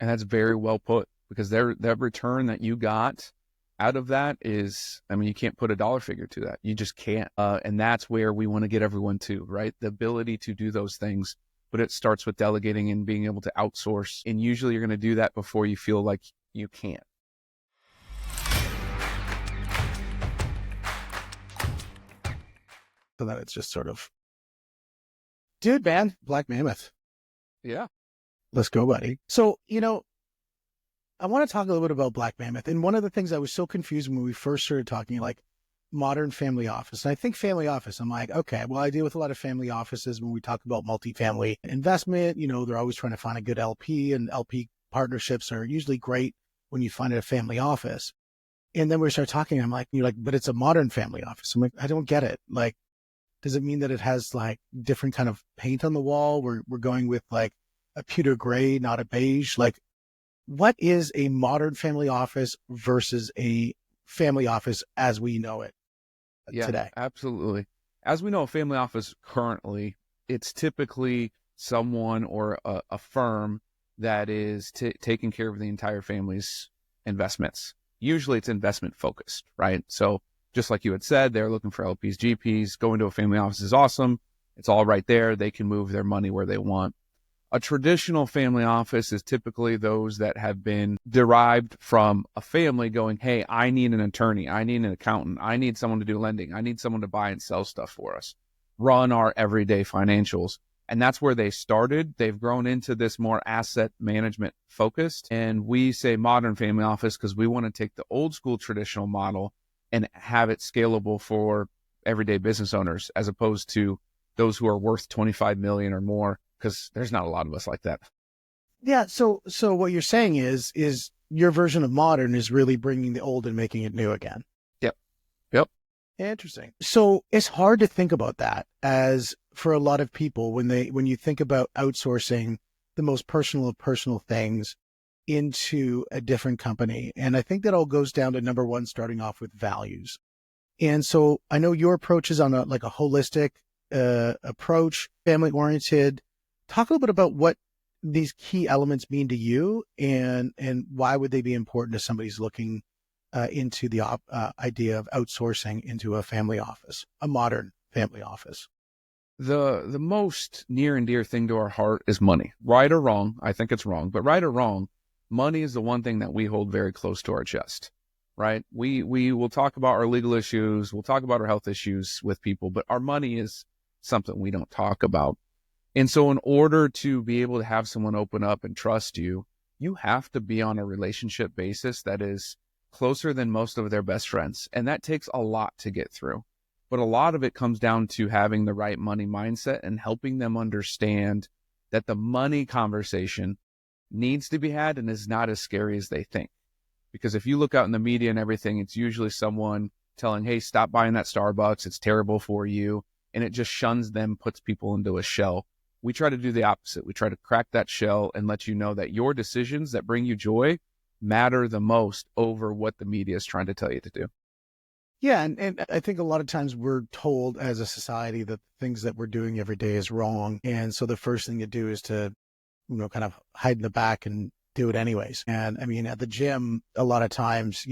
And that's very well put, because that return that you got out of that is, I mean, you can't put a dollar figure to that. You just can't. And that's where we want to get everyone to, right? The ability to do those things, but it starts with delegating and being able to outsource. And usually you're going to do that before you feel like you can't. So that it's just sort of, dude, man, Black Mammoth. Yeah. Let's go, buddy. So, I want to talk a little bit about Black Mammoth. And one of the things I was so confused when we first started talking, like modern family office. And I think family office, I'm like, okay, well, I deal with a lot of family offices when we talk about multifamily investment. They're always trying to find a good LP, and LP partnerships are usually great when you find a family office. And then we start talking, I'm like, you're like, but it's a modern family office. I'm like, I don't get it. Like, does it mean that it has like different kind of paint on the wall? We're going with like a pewter gray, not a beige. Like, what is a modern family office versus a family office as we know it today? Absolutely. As we know, a family office currently, it's typically someone or a firm that is taking care of the entire family's investments. Usually it's investment focused, right? So just like you had said, they're looking for LPs, GPs. Going to a family office is awesome. It's all right there. They can move their money where they want. A traditional family office is typically those that have been derived from a family going, hey, I need an attorney. I need an accountant. I need someone to do lending. I need someone to buy and sell stuff for us, run our everyday financials. And that's where they started. They've grown into this more asset management focused. And we say modern family office because we want to take the old school traditional model and have it scalable for everyday business owners, as opposed to those who are worth 25 million or more, because there's not a lot of us like that. Yeah. So what you're saying is your version of modern is really bringing the old and making it new again. Yep. Interesting. So it's hard to think about that as for a lot of people when you think about outsourcing the most personal of personal things into a different company. And I think that all goes down to number one, starting off with values. And so I know your approach is on a holistic approach, family oriented. Talk a little bit about what these key elements mean to you, and why would they be important to somebody who's looking into the idea of outsourcing into a family office, a modern family office. The most near and dear thing to our heart is money. Right or wrong, I think it's wrong, but right or wrong, money is the one thing that we hold very close to our chest, right? We will talk about our legal issues, we'll talk about our health issues with people, but our money is something we don't talk about. And so in order to be able to have someone open up and trust you, you have to be on a relationship basis that is closer than most of their best friends. And that takes a lot to get through. But a lot of it comes down to having the right money mindset and helping them understand that the money conversation needs to be had and is not as scary as they think. Because if you look out in the media and everything, it's usually someone telling, hey, stop buying that Starbucks, it's terrible for you. And it just shuns them, puts people into a shell. We try to do the opposite. We try to crack that shell and let you know that your decisions that bring you joy matter the most over what the media is trying to tell you to do. Yeah. And I think a lot of times we're told as a society that things that we're doing every day is wrong. And so the first thing you do is to, kind of hide in the back and do it anyways. And I mean, at the gym, a lot of times,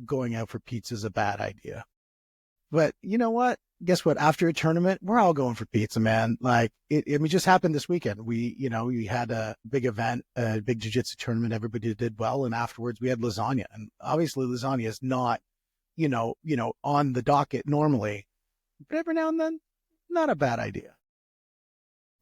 going out for pizza is a bad idea. But you know what? Guess what? After a tournament, we're all going for pizza, man. Like it just happened this weekend. We had a big event, a big jiu-jitsu tournament. Everybody did well. And afterwards we had lasagna, and obviously lasagna is not, on the docket normally, but every now and then, not a bad idea.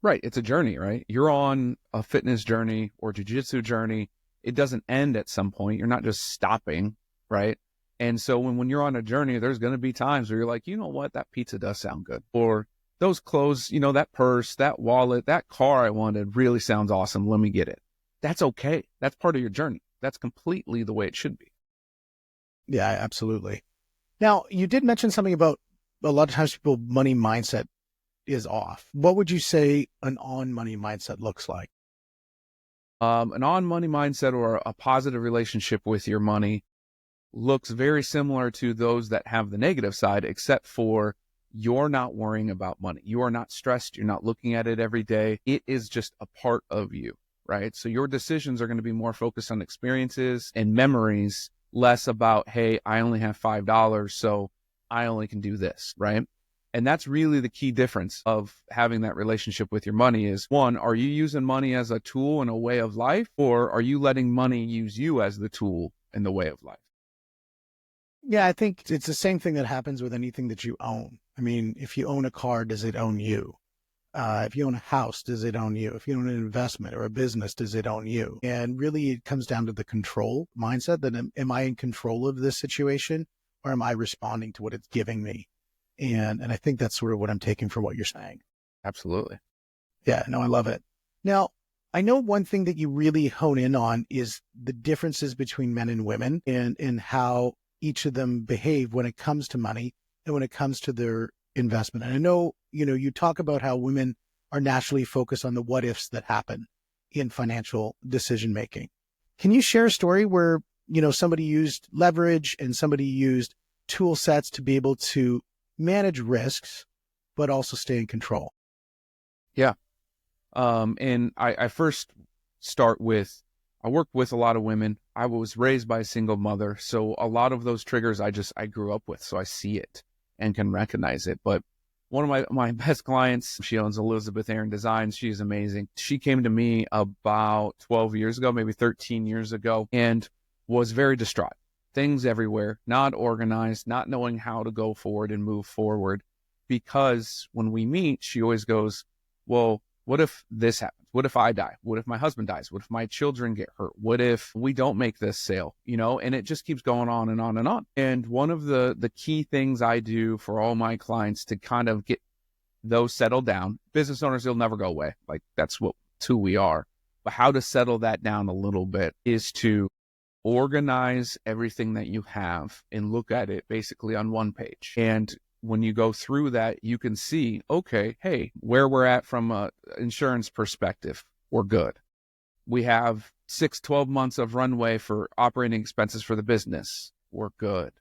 Right. It's a journey, right? You're on a fitness journey or jiu-jitsu journey. It doesn't end at some point. You're not just stopping, right? And so when you're on a journey, there's going to be times where you're like, you know what, that pizza does sound good. Or those clothes, that purse, that wallet, that car I wanted really sounds awesome. Let me get it. That's okay. That's part of your journey. That's completely the way it should be. Yeah, absolutely. Now, you did mention something about a lot of times people money mindset is off. What would you say an on money mindset looks like? An on money mindset or a positive relationship with your money looks very similar to those that have the negative side, except for you're not worrying about money. You are not stressed. You're not looking at it every day. It is just a part of you. right? So your decisions are going to be more focused on experiences and memories, less about, hey, I only have $5, so I only can do this, right? And that's really the key difference of having that relationship with your money is, one, are you using money as a tool and a way of life, or are you letting money use you as the tool and the way of life? Yeah, I think it's the same thing that happens with anything that you own. I mean, if you own a car, does it own you? If you own a house, does it own you? If you own an investment or a business, does it own you? And really, it comes down to the control mindset that am I in control of this situation, or am I responding to what it's giving me? And I think that's sort of what I'm taking from what you're saying. Absolutely. Yeah, no, I love it. Now, I know one thing that you really hone in on is the differences between men and women and how each of them behave when it comes to money and when it comes to their investment. And I know, you talk about how women are naturally focused on the what ifs that happen in financial decision making. Can you share a story where, somebody used leverage and somebody used tool sets to be able to manage risks, but also stay in control? Yeah. And I first start with, I work with a lot of women. I was raised by a single mother. So a lot of those triggers I grew up with. So I see it and can recognize it. But one of my best clients, she owns Elizabeth Aaron Designs. She's amazing. She came to me about 12 years ago, maybe 13 years ago, and was very distraught. Things everywhere, not organized, not knowing how to go forward and move forward. Because when we meet, she always goes, well, what if this happens? What if I die? What if my husband dies? What if my children get hurt? What if we don't make this sale? And it just keeps going on and on and on. And one of the key things I do for all my clients to kind of get those settled down, business owners, they'll never go away. Like that's who we are. But how to settle that down a little bit is to organize everything that you have and look at it basically on one page. And when you go through that, you can see, okay, hey, where we're at from an insurance perspective, we're good. We have 12 months of runway for operating expenses for the business. We're good,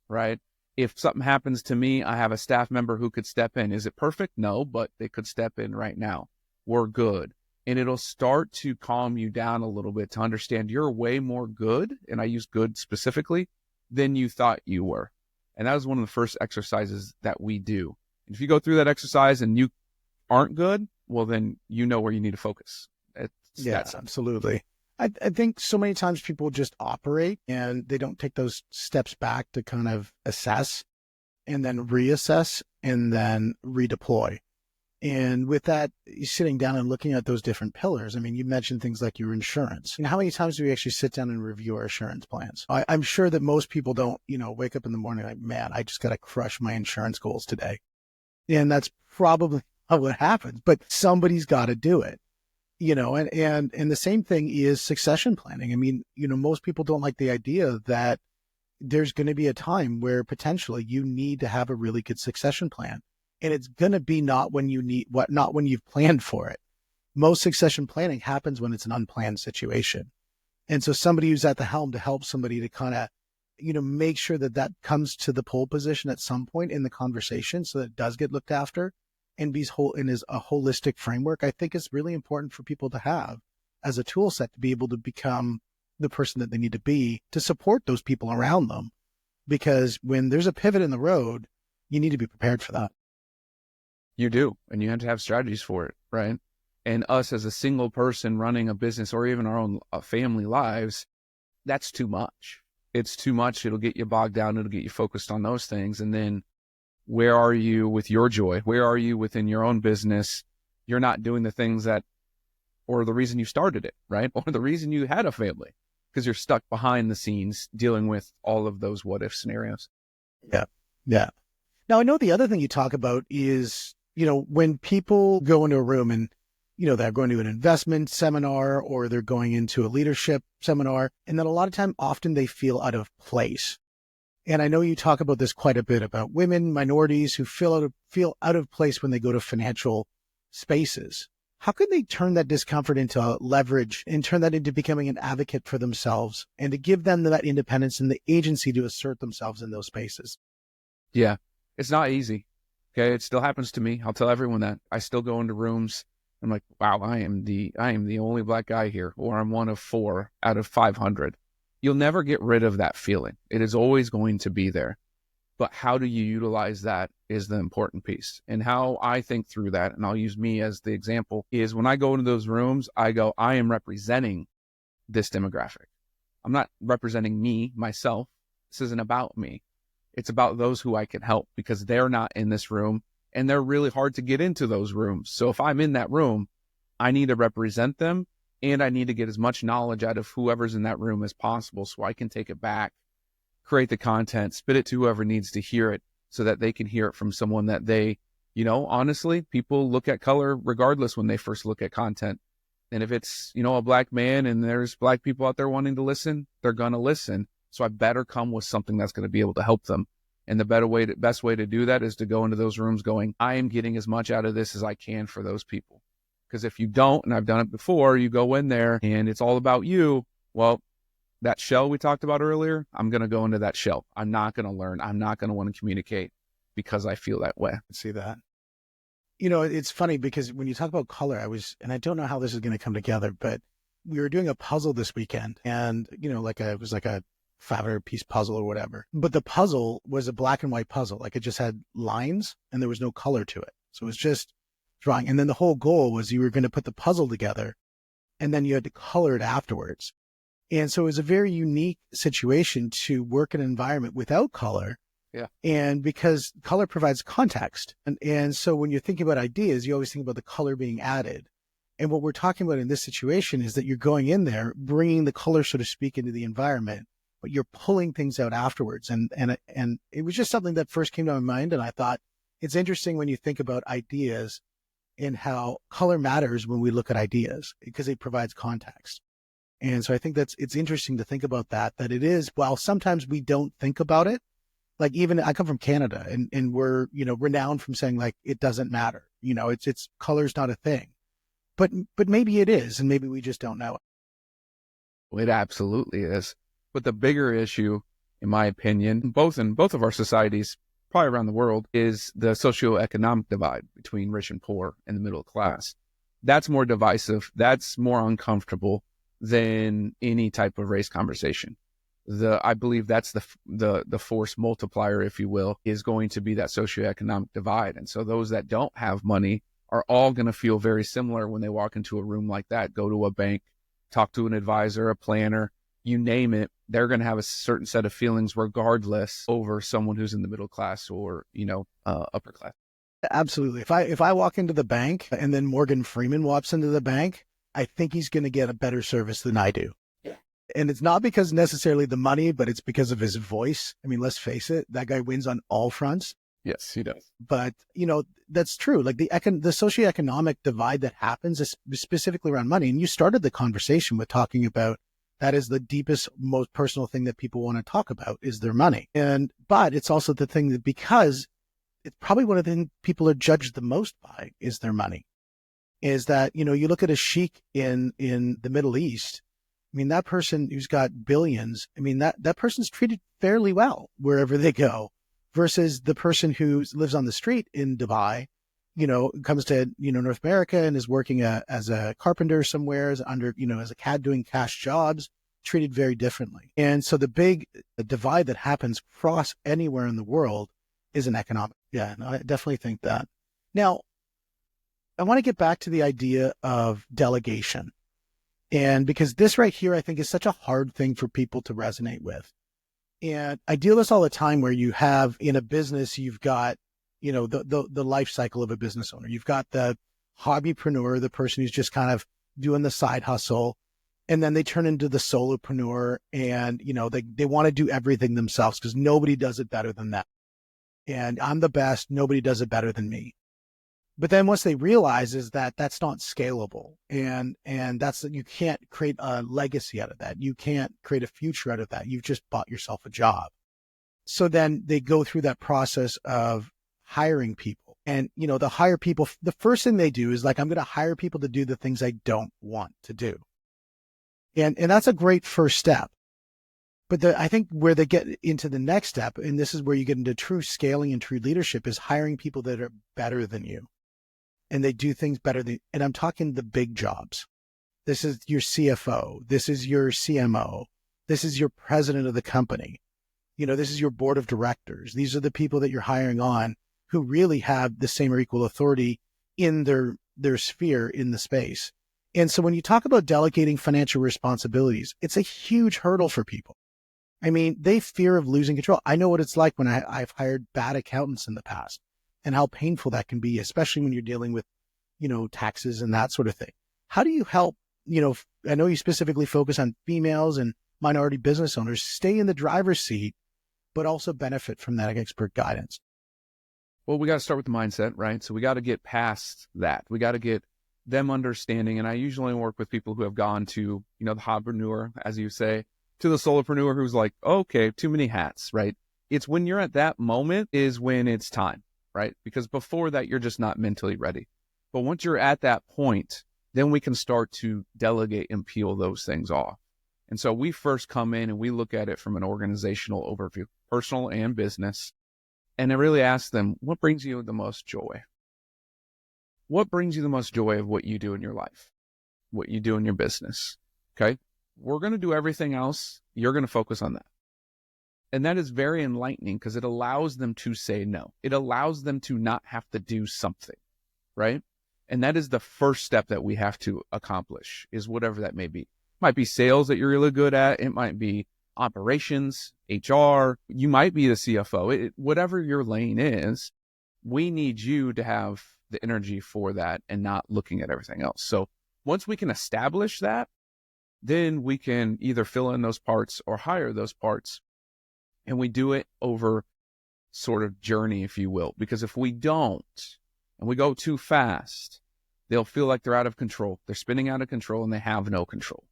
right? If something happens to me, I have a staff member who could step in. Is it perfect? No, but they could step in right now. We're good. And it'll start to calm you down a little bit to understand you're way more good, and I use good specifically, than you thought you were. And that was one of the first exercises that we do. And if you go through that exercise and you aren't good, well, then you know where you need to focus. Yeah, absolutely. I think so many times people just operate and they don't take those steps back to kind of assess and then reassess and then redeploy. And with that, sitting down and looking at those different pillars, I mean, you mentioned things like your insurance. And how many times do we actually sit down and review our insurance plans? I'm sure that most people don't, wake up in the morning like, man, I just got to crush my insurance goals today. And that's probably not what happens, but somebody's got to do it, and the same thing is succession planning. I mean, most people don't like the idea that there's going to be a time where potentially you need to have a really good succession plan. And it's going to be not when you've planned for it. Most succession planning happens when it's an unplanned situation. And so somebody who's at the helm to help somebody to kind of, make sure that comes to the pole position at some point in the conversation so that it does get looked after and is a holistic framework, I think is really important for people to have as a tool set to be able to become the person that they need to be to support those people around them. Because when there's a pivot in the road, you need to be prepared for that. You do, and you have to have strategies for it, right? And us as a single person running a business or even our own family lives, that's too much. It's too much. It'll get you bogged down. It'll get you focused on those things. And then where are you with your joy? Where are you within your own business? You're not doing the things or the reason you started it, right? Or the reason you had a family, because you're stuck behind the scenes dealing with all of those what if scenarios. Yeah. Yeah. Now, I know the other thing you talk about is, when people go into a room and, they're going to an investment seminar or they're going into a leadership seminar, and then a lot of time, often they feel out of place. And I know you talk about this quite a bit about women, minorities who feel out of place when they go to financial spaces. How can they turn that discomfort into leverage and turn that into becoming an advocate for themselves and to give them that independence and the agency to assert themselves in those spaces? Yeah, it's not easy. Okay. It still happens to me. I'll tell everyone that I still go into rooms I'm like, wow, I am the only black guy here, or I'm one of 4 out of 500. You'll never get rid of that feeling. It is always going to be there. But how do you utilize that is the important piece. And how I think through that, and I'll use me as the example, is when I go into those rooms, I go, I am representing this demographic. I'm not representing me, myself. This isn't about me. It's about those who I can help, because they're not in this room and they're really hard to get into those rooms. So if I'm in that room, I need to represent them, and I need to get as much knowledge out of whoever's in that room as possible so I can take it back, create the content, spit it to whoever needs to hear it so that they can hear it from someone that they, honestly, people look at color regardless when they first look at content. And if it's, a black man and there's black people out there wanting to listen, they're going to listen. So I better come with something that's going to be able to help them. And the best way to do that is to go into those rooms going, I am getting as much out of this as I can for those people. Because if you don't, and I've done it before, you go in there and it's all about you. Well, that shell we talked about earlier, I'm going to go into that shell. I'm not going to learn. I'm not going to want to communicate because I feel that way. I see that. It's funny because when you talk about color, and I don't know how this is going to come together, but we were doing a puzzle this weekend, and, it was like a 500-piece puzzle or whatever. But the puzzle was a black and white puzzle. Like, it just had lines and there was no color to it. So it was just drawing. And then the whole goal was you were going to put the puzzle together and then you had to color it afterwards. And so it was a very unique situation to work in an environment without color. Yeah. And because color provides context. And so when you're thinking about ideas, you always think about the color being added. And what we're talking about in this situation is that you're going in there, bringing the color, so to speak, into the environment, but you're pulling things out afterwards. And it was just something that first came to my mind. And I thought it's interesting when you think about ideas and how color matters when we look at ideas, because it provides context. And so I think it's interesting to think about that it is, while sometimes we don't think about it, like even I come from Canada and we're, renowned from saying like, it doesn't matter, it's color's not a thing, but maybe it is. And maybe we just don't know it. It absolutely is. But the bigger issue, in my opinion, in both of our societies, probably around the world, is the socioeconomic divide between rich and poor and the middle class. That's more divisive. That's more uncomfortable than any type of race conversation. I believe that's the force multiplier, if you will, is going to be that socioeconomic divide. And so those that don't have money are all going to feel very similar when they walk into a room like that, go to a bank, talk to an advisor, a planner, you name it. They're going to have a certain set of feelings regardless over someone who's in the middle class or, upper class. Absolutely. If I walk into the bank and then Morgan Freeman walks into the bank, I think he's going to get a better service than I do. Yeah. And it's not because necessarily the money, but it's because of his voice. I mean, let's face it, that guy wins on all fronts. Yes, he does. But, that's true. Like the socioeconomic divide that happens is specifically around money. And you started the conversation with talking about that is the deepest, most personal thing that people want to talk about is their money. But it's also the thing that, because it's probably one of the things people are judged the most by is their money. Is that, you look at a sheik in the Middle East. I mean, that person who's got billions, I mean, that person's treated fairly well wherever they go, versus the person who lives on the street in Dubai, comes to, North America and is working as a carpenter somewhere, as a CAD doing cash jobs, treated very differently. And so the big divide that happens across anywhere in the world is an economic. Yeah, no, I definitely think that. Now, I want to get back to the idea of delegation. And because this right here, I think is such a hard thing for people to resonate with. And I deal with this all the time where you have in a business, you've got, the life cycle of a business owner. You've got the hobbypreneur, the person who's just kind of doing the side hustle. And then they turn into the solopreneur and, they want to do everything themselves because nobody does it better than them. And I'm the best. Nobody does it better than me. But then once they realize is that that's not scalable and that's that you can't create a legacy out of that. You can't create a future out of that. You've just bought yourself a job. So then they go through that process of hiring people and, the hire people. The first thing they do is like, I'm going to hire people to do the things I don't want to do. And that's a great first step. But I think where they get into the next step, and this is where you get into true scaling and true leadership, is hiring people that are better than you. and they do things better than, and I'm talking the big jobs. This is your CFO. This is your CMO. This is your president of the company. This is your board of directors. These are the people that you're hiring on who really have the same or equal authority in their sphere in the space. And so when you talk about delegating financial responsibilities, it's a huge hurdle for people. I mean, they fear of losing control. I know what it's like when I've hired bad accountants in the past and how painful that can be, especially when you're dealing with, taxes and that sort of thing. How do you help, I know you specifically focus on females and minority business owners stay in the driver's seat, but also benefit from that expert guidance? Well, we got to start with the mindset, right? So we got to get past that. We got to get them understanding. And I usually work with people who have gone to, the hobpreneur, as you say, to the solopreneur who's like, okay, too many hats, right? It's when you're at that moment is when it's time, right? Because before that, you're just not mentally ready. But once you're at that point, then we can start to delegate and peel those things off. And so we first come in and we look at it from an organizational overview, personal and business. And I really ask them, what brings you the most joy? What brings you the most joy of what you do in your life, what you do in your business? Okay. We're going to do everything else. You're going to focus on that. And that is very enlightening because it allows them to say no. It allows them to not have to do something, right? And that is the first step that we have to accomplish, is whatever that may be. It might be sales that you're really good at. It might be operations, HR. You might be the CFO. Whatever your lane is, we need you to have the energy for that and not looking at everything else. So once we can establish that, then we can either fill in those parts or hire those parts. And we do it over sort of journey, if you will, because if we don't and we go too fast, they'll feel like they're out of control. They're spinning out of control and they have no control.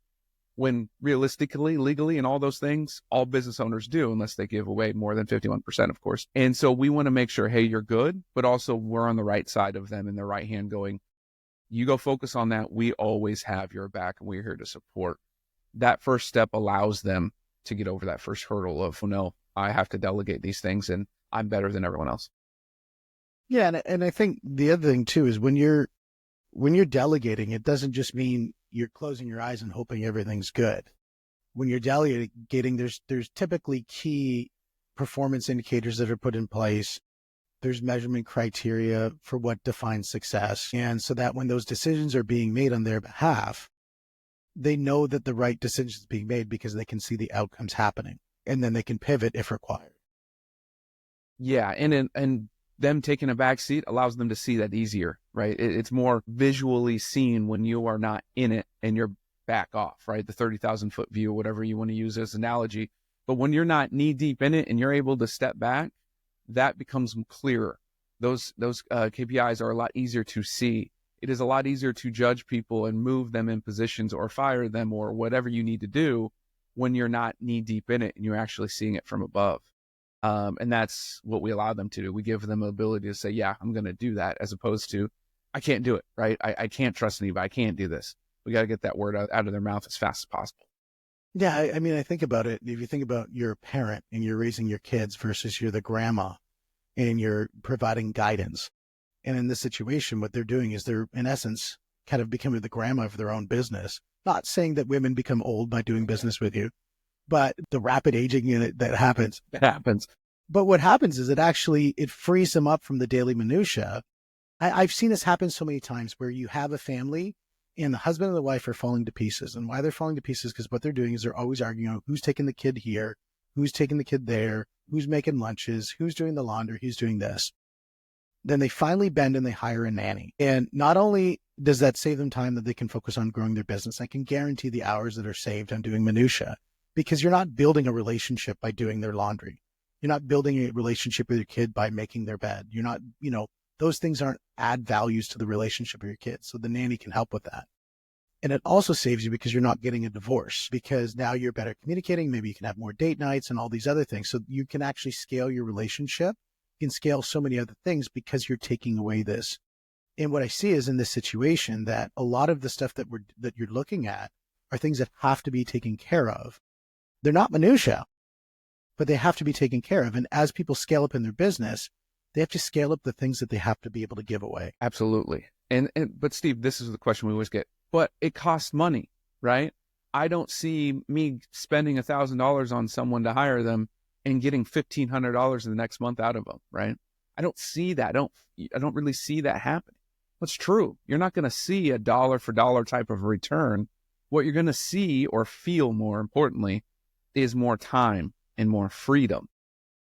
When realistically, legally, and all those things, all business owners do, unless they give away more than 51%, of course. And so we want to make sure, hey, you're good, but also we're on the right side of them in their right hand going, you go focus on that. We always have your back and we're here to support. That first step allows them to get over that first hurdle of, oh, no, I have to delegate these things and I'm better than everyone else. Yeah. And I think the other thing too is when you're delegating, it doesn't just mean you're closing your eyes and hoping everything's good. When you're delegating, there's typically key performance indicators that are put in place. There's measurement criteria for what defines success. And so that when those decisions are being made on their behalf, they know that the right decision is being made because they can see the outcomes happening, and then they can pivot if required. Yeah. And them taking a back seat allows them to see that easier, right? It's more visually seen when you are not in it and you're back off, right? The 30,000 foot view, whatever you want to use as an analogy. But when you're not knee deep in it and you're able to step back, that becomes clearer. Those KPIs are a lot easier to see. It is a lot easier to judge people and move them in positions or fire them or whatever you need to do when you're not knee deep in it and you're actually seeing it from above. And that's what we allow them to do. We give them the ability to say, yeah, I'm going to do that, as opposed to, I can't do it, right? I can't trust anybody. I can't do this. We got to get that word out of their mouth as fast as possible. Yeah. I mean, I think about it. If you think about you're a parent and you're raising your kids versus you're the grandma and you're providing guidance. And in this situation, what they're doing is they're, in essence, kind of becoming the grandma of their own business. Not saying that women become old by doing business with you, but the rapid aging in it that happens. It happens. But what happens is it frees them up from the daily minutia. I've seen this happen so many times where you have a family and the husband and the wife are falling to pieces. And why they're falling to pieces, because what they're doing is they're always arguing on who's taking the kid here, who's taking the kid there, who's making lunches, who's doing the laundry, who's doing this. Then they finally bend and they hire a nanny. And not only does that save them time that they can focus on growing their business, I can guarantee the hours that are saved on doing minutia, because you're not building a relationship by doing their laundry. You're not building a relationship with your kid by making their bed. You're not, those things aren't add values to the relationship with your kids. So the nanny can help with that. And it also saves you because you're not getting a divorce, because now you're better communicating. Maybe you can have more date nights and all these other things. So you can actually scale your relationship. You can scale so many other things because you're taking away this. And what I see is in this situation that a lot of the stuff that you're looking at are things that have to be taken care of. They're not minutia, but they have to be taken care of. And as people scale up in their business, they have to scale up the things that they have to be able to give away. Absolutely. But Steve, this is the question we always get. But it costs money, right? I don't see me spending $1,000 on someone to hire them and getting $1,500 in the next month out of them, right? I don't see that. I don't really see that happening. What's true? You're not going to see a dollar for dollar type of return. What you're going to see or feel, more importantly, is more time and more freedom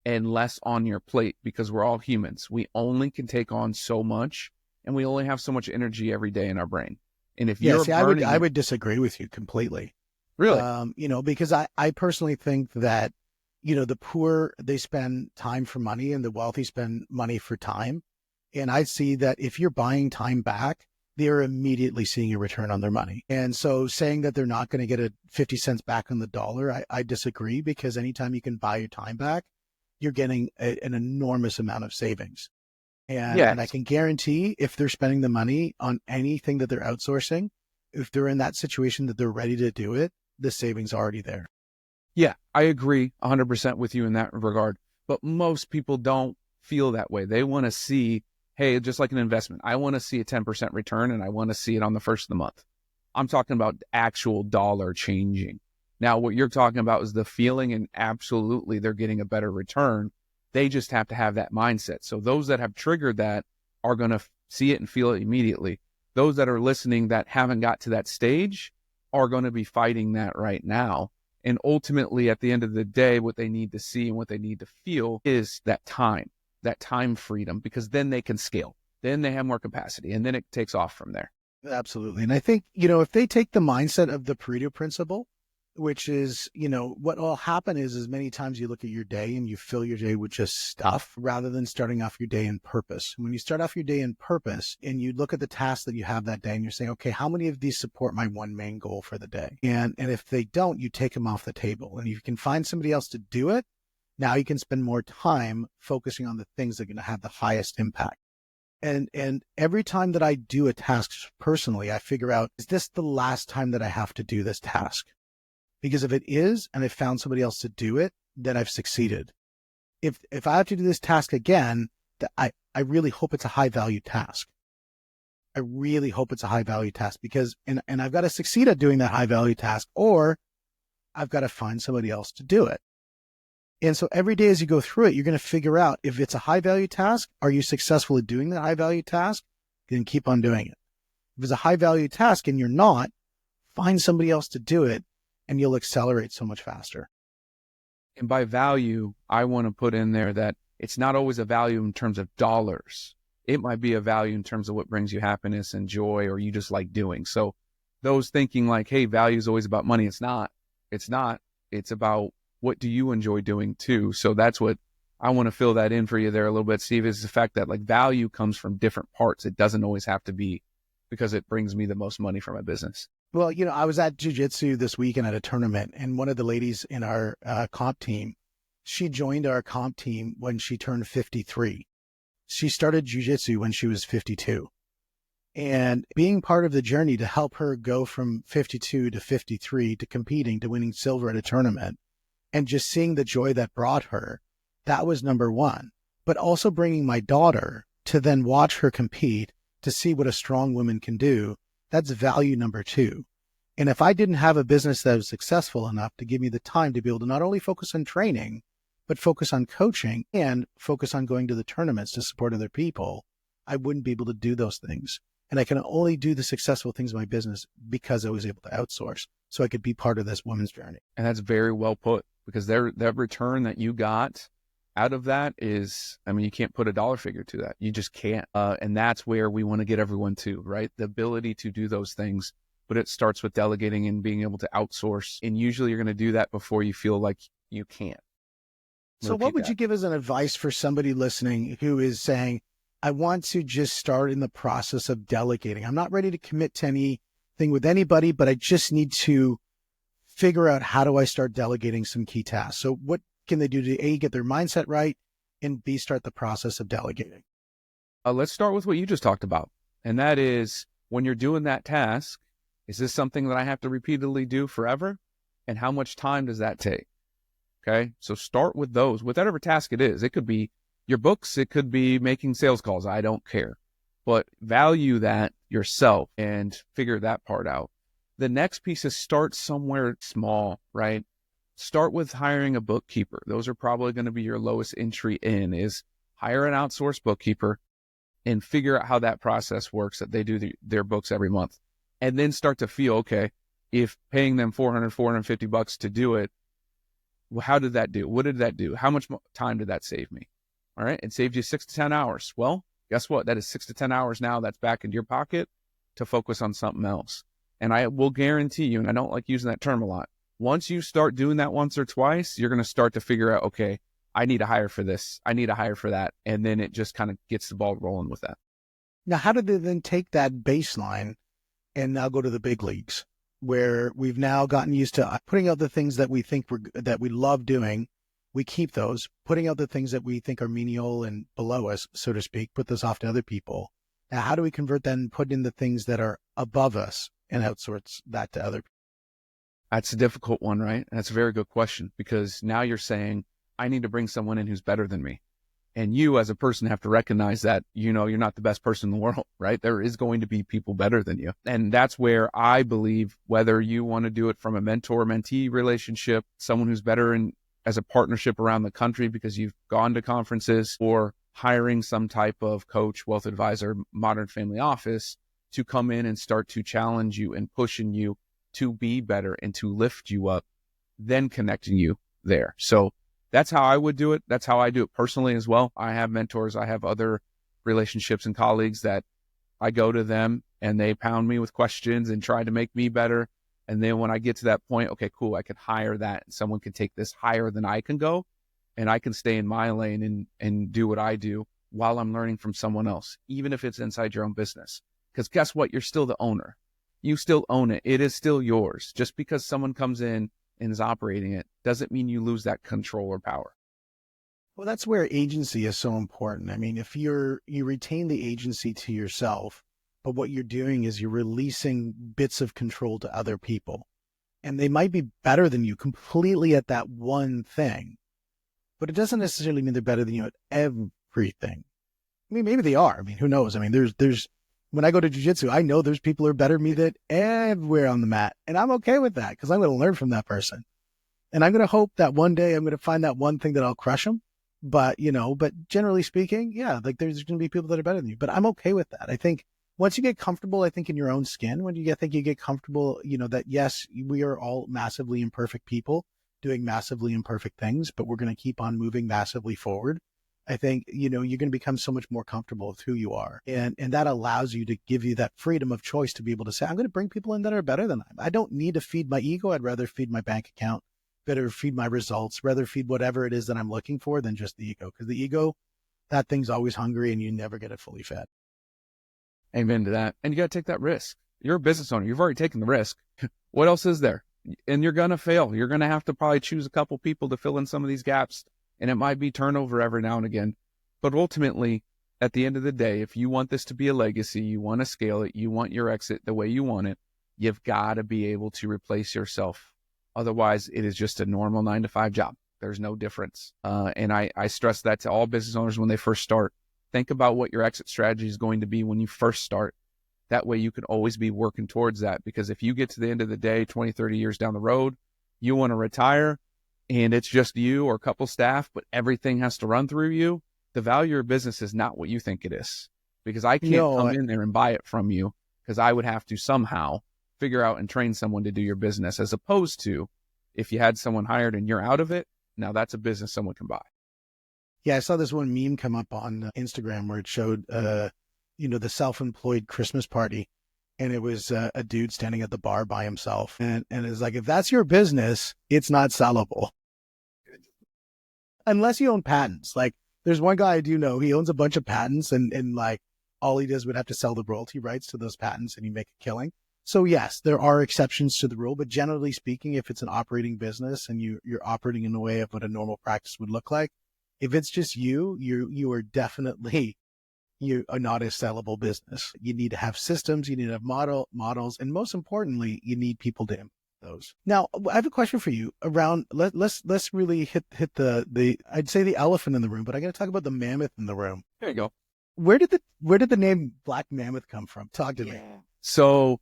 and less on your plate, because we're all humans. We only can take on so much, and we only have so much energy every day in our brain. And if you're I would disagree with you completely. Really? Because I personally think that, the poor, they spend time for money and the wealthy spend money for time. And I see that if you're buying time back, they're immediately seeing a return on their money. And so saying that they're not going to get 50 cents back on the dollar, I disagree, because anytime you can buy your time back, you're getting an enormous amount of savings. And I can guarantee if they're spending the money on anything that they're outsourcing, if they're in that situation that they're ready to do it, the savings are already there. Yeah, I agree 100% with you in that regard. But most people don't feel that way. They want to see, hey, just like an investment, I want to see a 10% return, and I want to see it on the first of the month. I'm talking about actual dollar changing. Now, what you're talking about is the feeling, and absolutely they're getting a better return. They just have to have that mindset. So those that have triggered that are going to see it and feel it immediately. Those that are listening that haven't got to that stage are going to be fighting that right now. And ultimately, at the end of the day, what they need to see and what they need to feel is that time freedom, because then they can scale. Then they have more capacity, and then it takes off from there. Absolutely. And I think, if they take the mindset of the Pareto principle, which is, what will happen is many times you look at your day and you fill your day with just stuff rather than starting off your day in purpose. When you start off your day in purpose and you look at the tasks that you have that day and you're saying, okay, how many of these support my one main goal for the day? And if they don't, you take them off the table. And if you can find somebody else to do it, now you can spend more time focusing on the things that are going to have the highest impact. And every time that I do a task personally, I figure out, is this the last time that I have to do this task? Because if it is, and I found somebody else to do it, then I've succeeded. If I have to do this task again, I really hope it's a high value task. I really hope it's a high value task, because, and I've got to succeed at doing that high value task, or I've got to find somebody else to do it. And so every day as you go through it, you're going to figure out if it's a high value task, are you successful at doing that high value task? Then keep on doing it. If it's a high value task and you're not, find somebody else to do it, and you'll accelerate so much faster. And by value, I want to put in there that it's not always a value in terms of dollars. It might be a value in terms of what brings you happiness and joy, or you just like doing. So those thinking like, hey, value is always about money. It's not. It's about what do you enjoy doing too. So that's what I want to fill that in for you there a little bit, Steve, is the fact that like value comes from different parts. It doesn't always have to be because it brings me the most money for my business. Well, I was at jiu-jitsu this weekend at a tournament, and one of the ladies in our comp team, she joined our comp team when she turned 53. She started jiu-jitsu when she was 52. And being part of the journey to help her go from 52 to 53 to competing to winning silver at a tournament, and just seeing the joy that brought her, that was number one. But also bringing my daughter to then watch her compete, to see what a strong woman can do, that's value number two. And if I didn't have a business that was successful enough to give me the time to be able to not only focus on training, but focus on coaching and focus on going to the tournaments to support other people, I wouldn't be able to do those things. And I can only do the successful things in my business because I was able to outsource, so I could be part of this woman's journey. And that's very well put, because that return that you got out of that is, you can't put a dollar figure to that. You just can't. And that's where we want to get everyone to, right? The ability to do those things, but it starts with delegating and being able to outsource. And usually you're going to do that before you feel like you can't. So what would you give as an advice for somebody listening who is saying, I want to just start in the process of delegating. I'm not ready to commit to anything with anybody, but I just need to figure out, how do I start delegating some key tasks? So what can they do to A, get their mindset right, and B, start the process of delegating? Let's start with what you just talked about. And that is, when you're doing that task, is this something that I have to repeatedly do forever? And how much time does that take? Okay. So start with those, with whatever task it is. It could be your books. It could be making sales calls. I don't care. but value that yourself and figure that part out. The next piece is start somewhere small, right? Start with hiring a bookkeeper. Those are probably going to be your lowest entry in, is hire an outsourced bookkeeper and figure out how that process works, that they do their books every month. And then start to feel, okay, if paying them $450 to do it, well, how did that do? What did that do? How much time did that save me? All right. It saved you 6 to 10 hours. Well, guess what? That is 6 to 10 hours now that's back into your pocket to focus on something else. And I will guarantee you, and I don't like using that term a lot, once you start doing that once or twice, you're going to start to figure out, okay, I need to hire for this. I need to hire for that. And then it just kind of gets the ball rolling with that. Now, how did they then take that baseline and now go to the big leagues, where we've now gotten used to putting out the things that we think that we love doing? We keep those, putting out the things that we think are menial and below us, so to speak, put those off to other people. Now, how do we convert that and put in the things that are above us and outsource that to other people? That's a difficult one, right? That's a very good question, because now you're saying, I need to bring someone in who's better than me. And you as a person have to recognize that, you're not the best person in the world, right? There is going to be people better than you. And that's where I believe, whether you want to do it from a mentor-mentee relationship, someone who's better as a partnership around the country because you've gone to conferences, or hiring some type of coach, wealth advisor, Modern Family Office to come in and start to challenge you and pushing you to be better and to lift you up, then connecting you there. So that's how I would do it. That's how I do it personally as well. I have mentors. I have other relationships and colleagues that I go to them and they pound me with questions and try to make me better. And then when I get to that point, okay, cool, I can hire that. And someone can take this higher than I can go, and I can stay in my lane and do what I do while I'm learning from someone else, even if it's inside your own business. Because guess what? You're still the owner. You still own it. It is still yours. Just because someone comes in and is operating it doesn't mean you lose that control or power. Well, that's where agency is so important. I mean, if you retain the agency to yourself, but what you're doing is you're releasing bits of control to other people, and they might be better than you completely at that one thing, but it doesn't necessarily mean they're better than you at everything. I mean, maybe they are. I mean, who knows? I mean, there's when I go to jiu-jitsu, I know there's people who are better than me than everywhere on the mat. And I'm okay with that, because I'm going to learn from that person. And I'm going to hope that one day I'm going to find that one thing that I'll crush them. But generally speaking, yeah, like there's going to be people that are better than you, but I'm okay with that. I think once you get comfortable, I think in your own skin, you get comfortable, that yes, we are all massively imperfect people doing massively imperfect things, but we're going to keep on moving massively forward. I think, you're going to become so much more comfortable with who you are. And that allows you to give you that freedom of choice to be able to say, I'm going to bring people in that are better than I don't need to feed my ego. I'd rather feed my bank account, better feed my results, rather feed whatever it is that I'm looking for than just the ego. Because the ego, that thing's always hungry and you never get it fully fed. Amen to that. And you got to take that risk. You're a business owner. You've already taken the risk. What else is there? And you're going to fail. You're going to have to probably choose a couple people to fill in some of these gaps. And it might be turnover every now and again. But ultimately, at the end of the day, if you want this to be a legacy, you want to scale it, you want your exit the way you want it, you've got to be able to replace yourself. Otherwise, it is just a normal 9-to-5 job. There's no difference. And I stress that to all business owners when they first start. Think about what your exit strategy is going to be when you first start. That way you can always be working towards that. Because if you get to the end of the day, 20, 30 years down the road, you want to retire, and it's just you or a couple staff, but everything has to run through you, the value of your business is not what you think it is. Because I can't come in there and buy it from you, because I would have to somehow figure out and train someone to do your business, as opposed to if you had someone hired and you're out of it, now that's a business someone can buy. Yeah, I saw this one meme come up on Instagram where it showed, the self-employed Christmas party. And it was a dude standing at the bar by himself. And it's like, if that's your business, it's not sellable. Unless you own patents. Like, there's one guy I do know, he owns a bunch of patents, and like all he does would have to sell the royalty rights to those patents and you make a killing. So yes, there are exceptions to the rule, but generally speaking, if it's an operating business and you're operating in a way of what a normal practice would look like, if it's just you are definitely, you are not a sellable business. You need to have systems, you need to have models, and most importantly, you need people to implement those. Now, I have a question for you around, let's really hit the I'd say the elephant in the room, but I got to talk about the mammoth in the room. There you go. where did the name Black Mammoth come from? Talk to me. So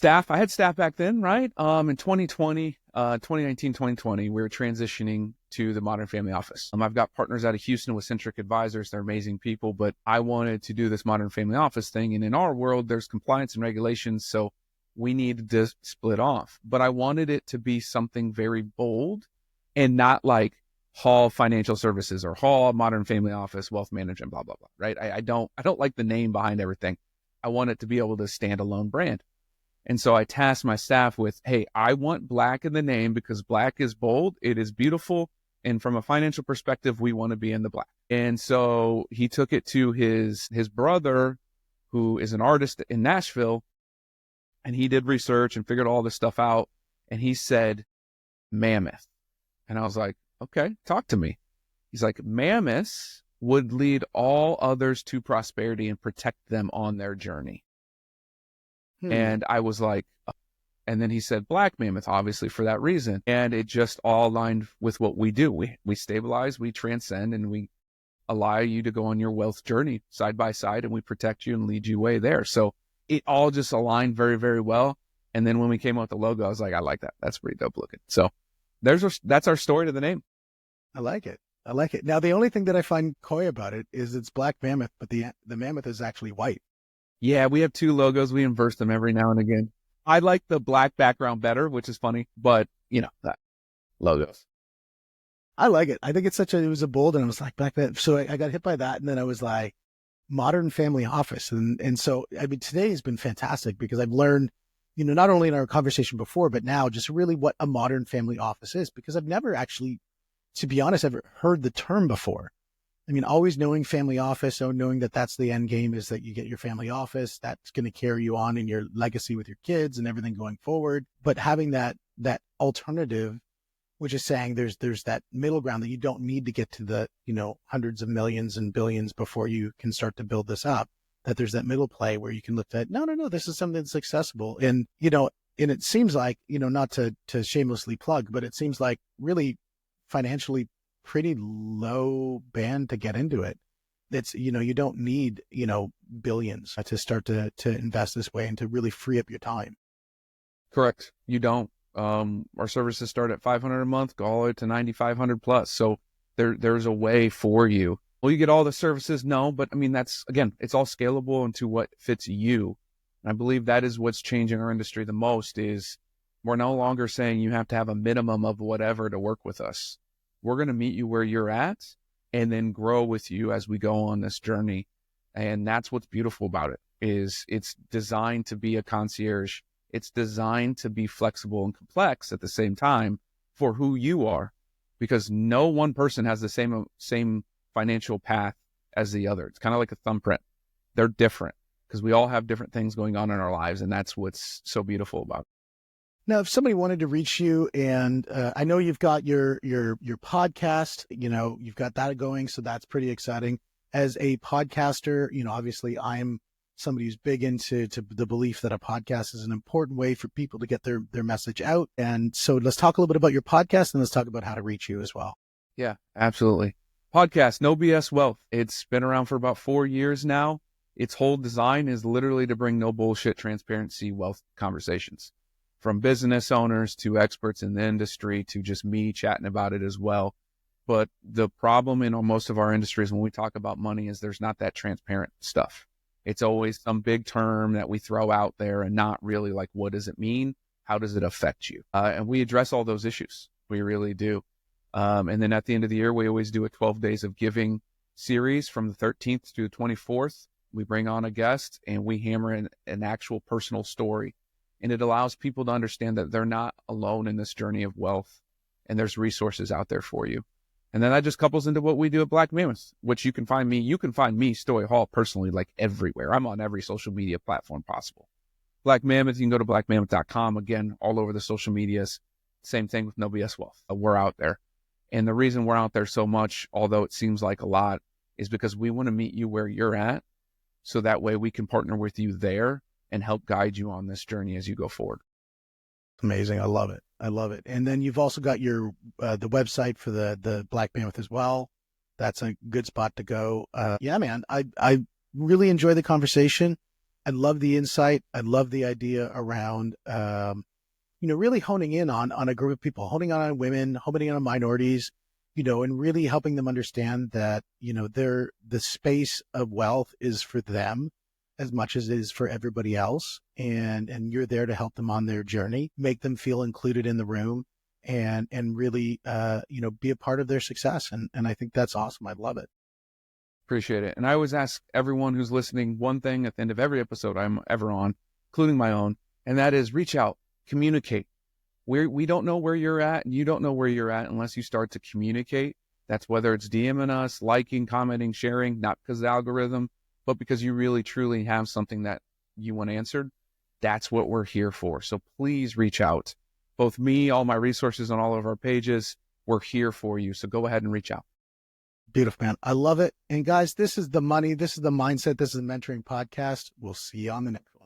I had staff back then, right? In 2020, 2019, 2020, we were transitioning to the Modern Family Office. I've got partners out of Houston with Centric Advisors. They're amazing people, but I wanted to do this Modern Family Office thing. And in our world, there's compliance and regulations. So we needed to split off, but I wanted it to be something very bold and not like Hall Financial Services or Hall Modern Family Office, Wealth Management, blah, blah, blah, right? I don't like the name behind everything. I want it to be able to stand alone brand. And so I tasked my staff with, hey, I want Black in the name because Black is bold. It is beautiful. And from a financial perspective, we want to be in the Black. And so he took it to his brother, who is an artist in Nashville. And he did research and figured all this stuff out. And he said, Mammoth. And I was like, okay, talk to me. He's like, mammoths would lead all others to prosperity and protect them on their journey. And I was like, and then he said Black Mammoth, obviously for that reason. And it just all aligned with what we do. We stabilize, we transcend, and we allow you to go on your wealth journey side by side, and we protect you and lead you way there. So it all just aligned very, very well. And then when we came out with the logo, I was like, I like that. That's pretty dope looking. So that's our story to the name. I like it. I like it. Now, the only thing that I find coy about it is it's Black Mammoth, but the mammoth is actually white. Yeah, we have two logos. We inverse them every now and again. I like the black background better, which is funny, but that logos. I like it. I think it was a bold, and I was like back then. So I got hit by that. And then I was like Modern Family Office. And so, I mean, today has been fantastic because I've learned, not only in our conversation before, but now just really what a modern family office is, because I've never actually, to be honest, ever heard the term before. I mean, always knowing family office, so knowing that that's the end game is that you get your family office, that's going to carry you on in your legacy with your kids and everything going forward. But having that alternative, which is saying there's that middle ground that you don't need to get to the, hundreds of millions and billions before you can start to build this up, that there's that middle play where you can look at, no, this is something that's accessible. And, and it seems like, not to shamelessly plug, but it seems like really financially pretty low band to get into it. It's, you don't need, billions to start to invest this way and to really free up your time. Correct. You don't. Our services start at $500 a month, go all the way to $9,500 plus. So there's a way for you. Will you get all the services? No, but I mean, that's, again, it's all scalable into what fits you. And I believe that is what's changing our industry the most is we're no longer saying you have to have a minimum of whatever to work with us. We're going to meet you where you're at and then grow with you as we go on this journey. And that's what's beautiful about it is it's designed to be a concierge. It's designed to be flexible and complex at the same time for who you are, because no one person has the same financial path as the other. It's kind of like a thumbprint. They're different because we all have different things going on in our lives. And that's what's so beautiful about it. Now, if somebody wanted to reach you, and I know you've got your podcast, you've got that going, so that's pretty exciting. As a podcaster, obviously I'm somebody who's big into the belief that a podcast is an important way for people to get their message out. And so let's talk a little bit about your podcast, and let's talk about how to reach you as well. Yeah, absolutely. Podcast, No BS Wealth. It's been around for about 4 years now. Its whole design is literally to bring no bullshit, transparency, wealth conversations. From business owners to experts in the industry to just me chatting about it as well. But the problem in most of our industries when we talk about money is there's not that transparent stuff. It's always some big term that we throw out there and not really like, what does it mean? How does it affect you? And we address all those issues. We really do. And then at the end of the year, we always do a 12 days of giving series from the 13th to the 24th. We bring on a guest and we hammer in an actual personal story. And it allows people to understand that they're not alone in this journey of wealth and there's resources out there for you. And then that just couples into what we do at Black Mammoth, which you can find me, Story Hall, personally, like everywhere. I'm on every social media platform possible. Black Mammoth, you can go to blackmammoth.com. Again, all over the social medias. Same thing with No BS Wealth. We're out there. And the reason we're out there so much, although it seems like a lot, is because we want to meet you where you're at. So that way we can partner with you there and help guide you on this journey as you go forward. Amazing. I love it. And then you've also got your the website for the Black Mammoth as well. that's a good spot to go. Yeah, man, I really enjoy the conversation. I love the insight. I love the idea around, really honing in on a group of people, honing on women, honing on minorities, and really helping them understand that, the space of wealth is for them as much as it is for everybody else. And you're there to help them on their journey, make them feel included in the room, and really, be a part of their success. And I think that's awesome. I love it. Appreciate it. And I always ask everyone who's listening one thing at the end of every episode I'm ever on, including my own, and that is reach out, communicate. We don't know where you're at, and you don't know where you're at unless you start to communicate. That's whether it's DMing us, liking, commenting, sharing, not because of the algorithm, but because you really, truly have something that you want answered. That's what we're here for. So please reach out. Both me, all my resources on all of our pages, we're here for you. So go ahead and reach out. Beautiful, man. I love it. And guys, this is the money. This is the mindset. This is the mentoring podcast. We'll see you on the next one.